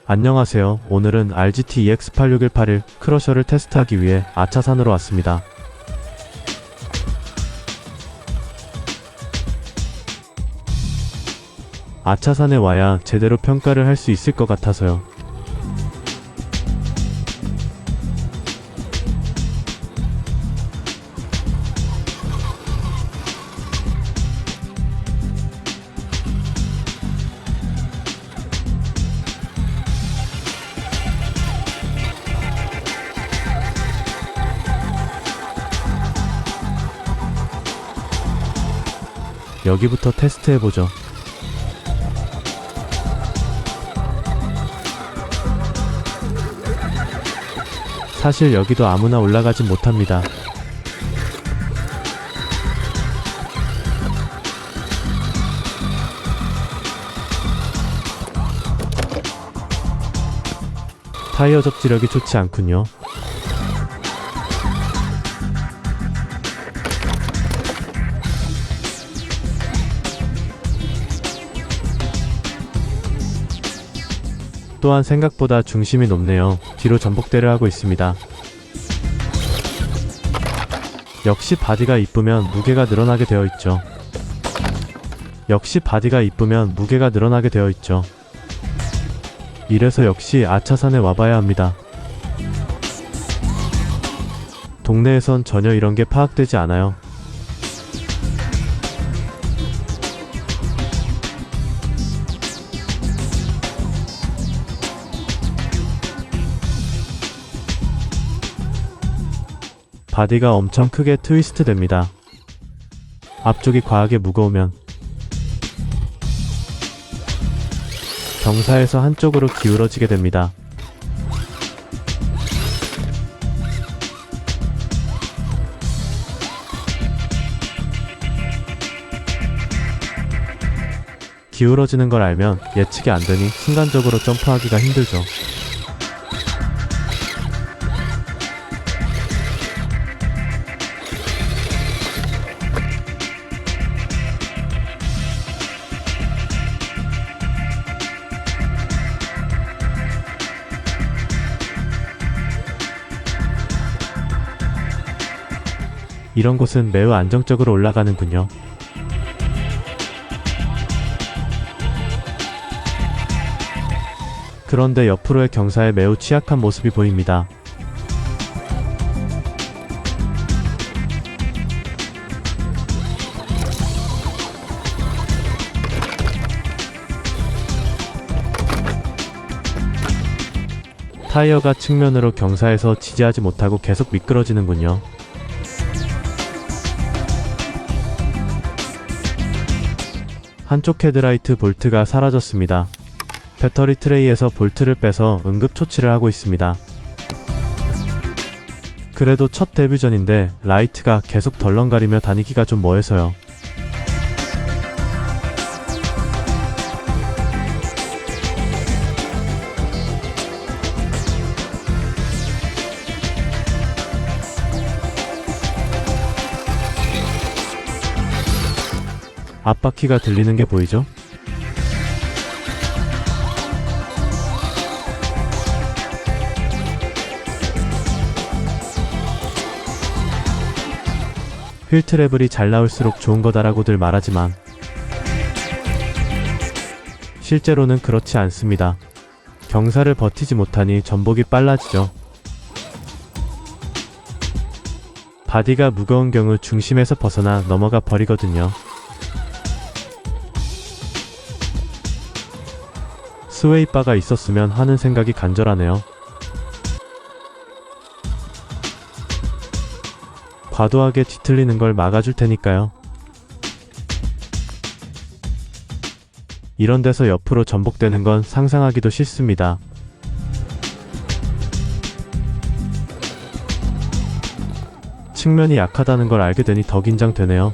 안녕하세요. 오늘은 RGT EX86181 크러셔를 테스트하기 위해 아차산으로 왔습니다. 아차산에 와야 제대로 평가를 할 수 있을 것 같아서요. 여기부터 테스트해보죠. 사실 여기도 아무나 올라가진 못합니다. 타이어 접지력이 좋지 않군요. 또한 생각보다 중심이 높네요. 뒤로 전복대를 하고 있습니다. 역시 바디가 이쁘면 무게가 늘어나게 되어 있죠. 이래서 역시 아차산에 와봐야 합니다. 동네에선 전혀 이런 게 파악되지 않아요. 바디가 엄청 크게 트위스트 됩니다. 앞쪽이 과하게 무거우면 경사에서 한쪽으로 기울어지게 됩니다. 기울어지는 걸 알면 예측이 안 되니 순간적으로 점프하기가 힘들죠. 이런 곳은 매우 안정적으로 올라가는군요. 그런데 옆으로의 경사에 매우 취약한 모습이 보입니다. 타이어가 측면으로 경사에서 지지하지 못하고 계속 미끄러지는군요. 한쪽 헤드라이트 볼트가 사라졌습니다. 배터리 트레이에서 볼트를 빼서 응급처치를 하고 있습니다. 그래도 첫 데뷔전인데 라이트가 계속 덜렁거리며 다니기가 좀 뭐해서요. 앞바퀴가 들리는 게 보이죠? 휠 트래블이 잘 나올수록 좋은 거다라고들 말하지만 실제로는 그렇지 않습니다. 경사를 버티지 못하니 전복이 빨라지죠. 바디가 무거운 경우 중심에서 벗어나 넘어가 버리거든요. 스웨이바가 있었으면 하는 생각이 간절하네요. 과도하게 뒤틀리는 걸 막아줄 테니까요. 이런 데서 옆으로 전복되는 건 상상하기도 싫습니다. 측면이 약하다는 걸 알게 되니 더 긴장되네요.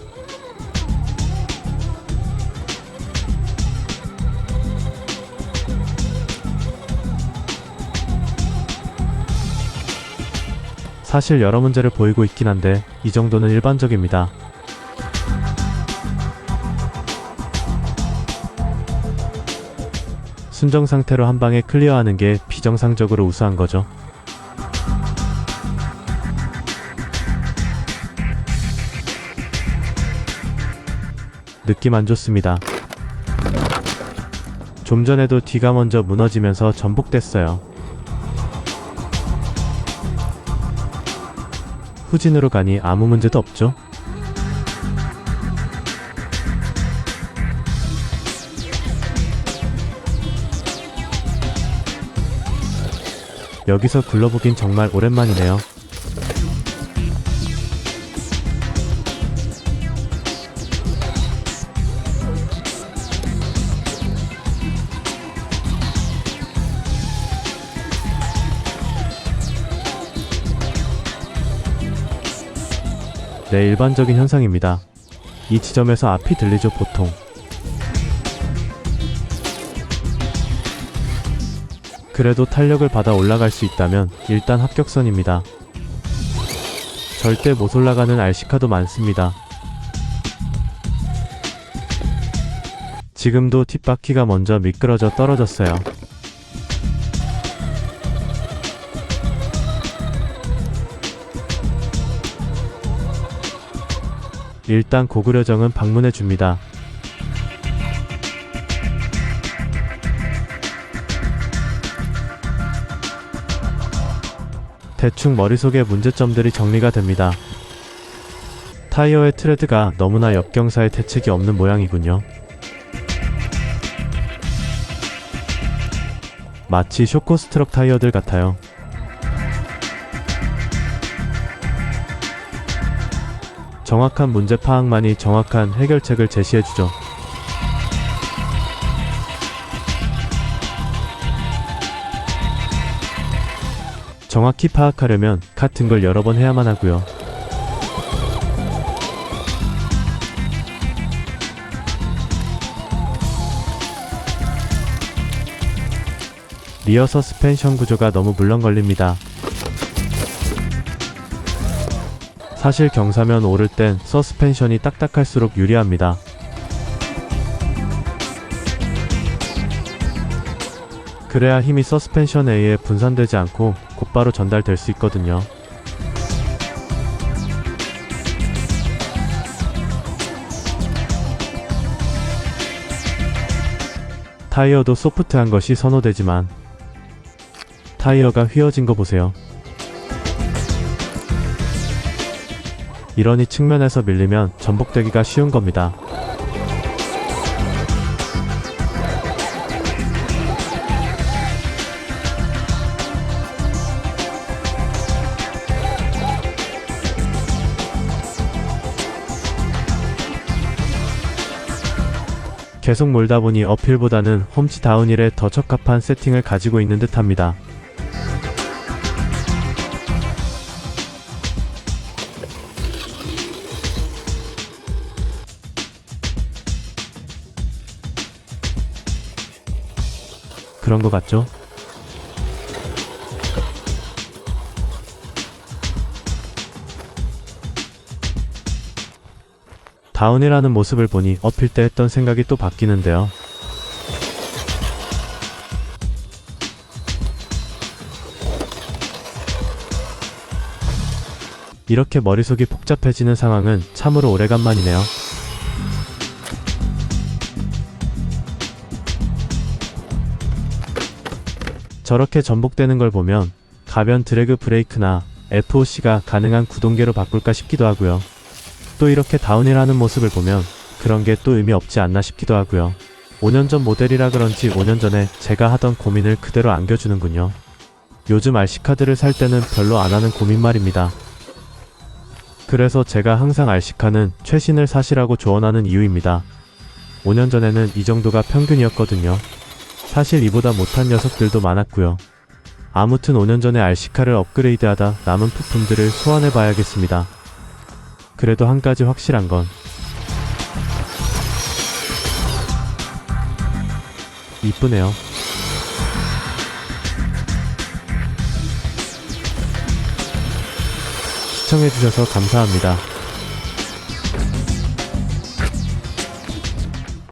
사실 여러 문제를 보이고 있긴 한데 이 정도는 일반적입니다. 순정 상태로 한 방에 클리어하는 게 비정상적으로 우수한 거죠. 느낌 안 좋습니다. 좀 전에도 뒤가 먼저 무너지면서 전복됐어요. 후진으로 가니 아무 문제도 없죠? 여기서 굴러보긴 정말 오랜만이네요. 네, 일반적인 현상입니다. 이 지점에서 앞이 들리죠, 보통. 그래도 탄력을 받아 올라갈 수 있다면 일단 합격선입니다. 절대 못 올라가는 RC카도 많습니다. 지금도 뒷바퀴가 먼저 미끄러져 떨어졌어요. 일단 고구려정은 방문해 줍니다. 대충 머릿속에 문제점들이 정리가 됩니다. 타이어의 트레드가 너무나 역경사의 태측이 없는 모양이군요. 마치 쇼코스트럭 타이어들 같아요. 정확한 문제 파악만이 정확한 해결책을 제시해주죠. 정확히 파악하려면 같은 걸 여러 번 해야만 하고요. 리어 서스펜션 구조가 너무 물렁거립니다. 사실 경사면 오를 땐 서스펜션이 딱딱할수록 유리합니다. 그래야 힘이 서스펜션에 의해 분산되지 않고 곧바로 전달될 수 있거든요. 타이어도 소프트한 것이 선호되지만 타이어가 휘어진 거 보세요. 이러니 측면에서 밀리면 전복되기가 쉬운 겁니다. 계속 몰다 보니 어필보다는 홈치 다운힐에 더 적합한 세팅을 가지고 있는 듯 합니다. 그런 것 같죠? 다운이라는 모습을 보니 어필 때 했던 생각이 또 바뀌는데요. 이렇게 머릿속이 복잡해지는 상황은 참으로 오래간만이네요. 저렇게 전복되는 걸 보면 가변 드래그 브레이크나 FOC가 가능한 구동계로 바꿀까 싶기도 하고요. 또 이렇게 다운힐하는 모습을 보면 그런 게 또 의미 없지 않나 싶기도 하고요. 5년 전 모델이라 그런지 5년 전에 제가 하던 고민을 그대로 안겨주는군요. 요즘 RC카들을 살 때는 별로 안 하는 고민 말입니다. 그래서 제가 항상 RC카는 최신을 사시라고 조언하는 이유입니다. 5년 전에는 이 정도가 평균이었거든요. 사실 이보다 못한 녀석들도 많았고요. 아무튼 5년 전에 RC카를 업그레이드하다 남은 부품들을 소환해봐야겠습니다. 그래도 한 가지 확실한 건 이쁘네요. 시청해주셔서 감사합니다.